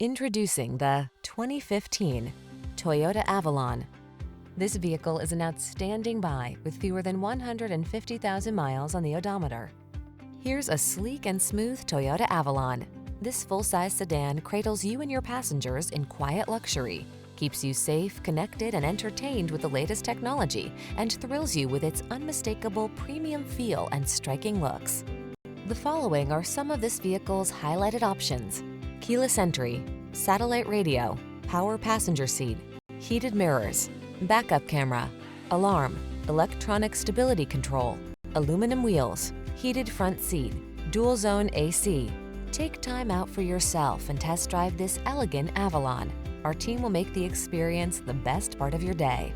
Introducing the 2015 Toyota Avalon. This vehicle is an outstanding buy with fewer than 150,000 miles on the odometer. Here's a sleek and smooth Toyota Avalon. This full-size sedan cradles you and your passengers in quiet luxury, keeps you safe, connected, and entertained with the latest technology, and thrills you with its unmistakable premium feel and striking looks. The following are some of this vehicle's highlighted options: keyless entry, satellite radio, power passenger seat, heated mirrors, backup camera, alarm, electronic stability control, aluminum wheels, heated front seat, dual zone AC. Take time out for yourself and test drive this elegant Avalon. Our team will make the experience the best part of your day.